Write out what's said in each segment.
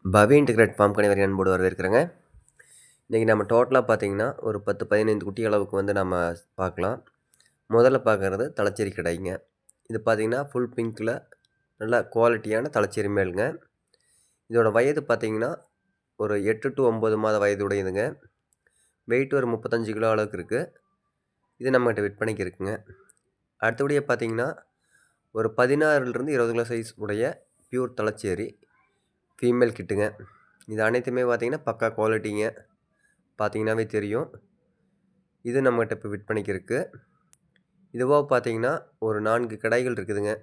பவி integrate form கணிவரி அன்போடு வரவேற்கிறேங்க. இன்றைக்கி நம்ம டோட்டலாக பார்த்தீங்கன்னா ஒரு 10-15 குட்டி அளவுக்கு வந்து நம்ம பார்க்கலாம். முதல்ல பார்க்குறது தலைச்சேரி கடாய்ங்க. இது பார்த்தீங்கன்னா ஃபுல் பிங்க்கில் நல்ல குவாலிட்டியான தலைச்சேரி மேலுங்க. இதோட வயது பார்த்தீங்கன்னா ஒரு 8 to 9 மாத வயதுடையதுங்க. வெயிட் ஒரு 35 கிலோ அளவுக்கு இருக்குது. இது நம்மகிட்ட விற்பனைக்கு இருக்குங்க. அடுத்தபடியாக பார்த்தீங்கன்னா ஒரு 16லேருந்து 20 கிலோ சைஸ் உடைய பியூர் தலைச்சேரி ஃபீமேல் கிட்டுங்க. இது அனைத்துமே பார்த்தீங்கன்னா பக்கா குவாலிட்டிங்க. பார்த்தீங்கன்னாவே தெரியும். இது நம்மகிட்ட இப்போ விற்பனைக்கு இருக்குது. இதுபோக பார்த்தீங்கன்னா ஒரு 4 கடாய்கள் இருக்குதுங்க.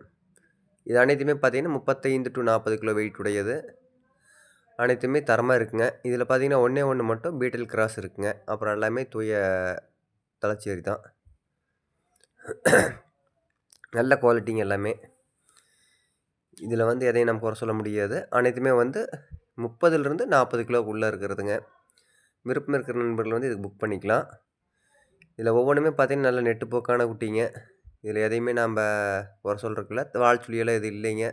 இது அனைத்துமே பார்த்தீங்கன்னா 35 to 40 கிலோ வெயிட் உடையது. அனைத்துமே தரமாக இருக்குங்க. இதில் பார்த்தீங்கன்னா ஒன்றே ஒன்று மட்டும் பீட்டில் கிராஸ் இருக்குங்க. அப்புறம் எல்லாமே தூய தலைச்சேரி தான். நல்ல குவாலிட்டிங்க எல்லாமே. இதில் வந்து எதையும் நம்ம குறை சொல்ல முடியாது. அனைத்துமே வந்து 30லேருந்து 40 கிலோக்குள்ளே இருக்கிறதுங்க. விருப்பம் இருக்கிற நண்பர்கள் வந்து இதுக்கு புக் பண்ணிக்கலாம். இதில் ஒவ்வொன்றுமே பார்த்தீங்கன்னா நல்ல நெட்டுப்போக்கான குட்டிங்க. இதில் எதையுமே நாம் குறை சொல்கிறதுக்கு இல்லை. வால் சுழியெல்லாம் எதுவும் இல்லைங்க.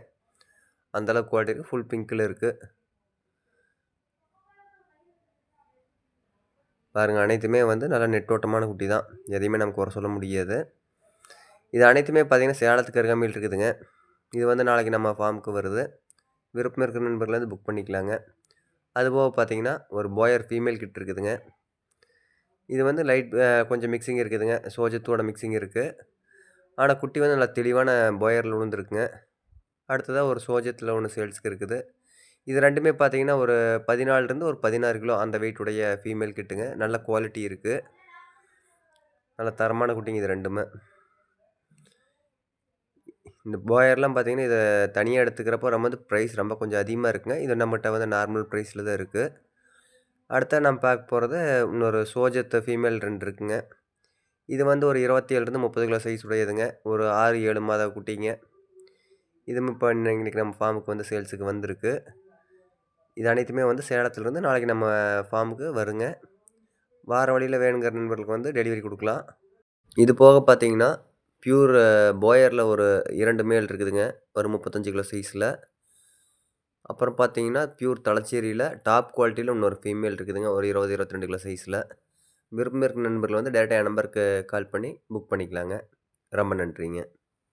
அந்தளவுக்கு குவாலிட்டி இருக்குது. ஃபுல் பிங்க்கில் இருக்குது. பாருங்கள், அனைத்துமே வந்து நல்ல நெட்டோட்டமான குட்டி தான். எதையுமே நம்ம குறை சொல்ல முடியாது. இது அனைத்துமே பார்த்தீங்கன்னா சேலத்துக்கு அருகாமையில் இருக்குதுங்க. இது வந்து நாளைக்கு நம்ம ஃபார்முக்கு வருது. விருப்பம் இருக்கிற நண்பர்கள் வந்து புக் பண்ணிக்கலாங்க. அதுபோக பார்த்தீங்கன்னா ஒரு போயர் ஃபீமேல் கிட் இருக்குதுங்க. இது வந்து லைட் கொஞ்சம் மிக்சிங் இருக்குதுங்க. சோஜத்தோட மிக்சிங் இருக்குது. ஆனால் குட்டி வந்து நல்லா தெளிவான போயரில் விழுந்துருக்குங்க. அடுத்ததாக ஒரு சோஜத்தில் ஒன்று சேல்ஸுக்கு இருக்குது. இது ரெண்டுமே பார்த்தீங்கன்னா ஒரு 14லேருந்து ஒரு 16 கிலோ அந்த வெயிட் உடைய ஃபீமேல் கிட்டுங்க. நல்ல குவாலிட்டி இருக்குது. நல்ல தரமான குட்டிங்க இது ரெண்டுமே. இந்த போயர்லாம் பார்த்தீங்கன்னா இதை தனியாக எடுத்துக்கிறப்போ நம்ம வந்து ப்ரைஸ் ரொம்ப கொஞ்சம் அதிகமாக இருக்குங்க. இது நம்மகிட்ட வந்து நார்மல் ப்ரைஸில் தான் இருக்குது. அடுத்த நம்ம பார்க்க போகிறது இன்னொரு சோஜத்து ஃபீமேல் 2 இருக்குங்க. இது வந்து ஒரு 27லேருந்து 30 கிலோ சைஸ் உடையதுங்க. ஒரு 6-7 மாத குட்டிங்க. இதுவும் இப்போ இன்றைக்கி நம்ம ஃபார்முக்கு வந்து சேல்ஸுக்கு வந்திருக்கு. இது அனைத்துமே வந்து சேலத்துலேருந்து நாளைக்கு நம்ம ஃபார்முக்கு வருங்க. வார வழியில் வேணுங்கிற நண்பர்களுக்கு வந்து டெலிவரி கொடுக்கலாம். இது போக பார்த்தீங்கன்னா பியூர் போயரில் ஒரு 2 மேல் இருக்குதுங்க. ஒரு 35 கிலோ சைஸில். அப்புறம் பார்த்தீங்கன்னா பியூர் தலைச்சேரியில் டாப் குவாலிட்டியில் இன்னொரு ஃபீமேல் இருக்குதுங்க. ஒரு 20-22 கிலோ சைஸில். விருப்பம் இருக்கிற நண்பர்கள் வந்து டேரெக்டாக என் நம்பருக்கு கால் பண்ணி புக் பண்ணிக்கலாங்க. ரொம்ப நன்றிங்க.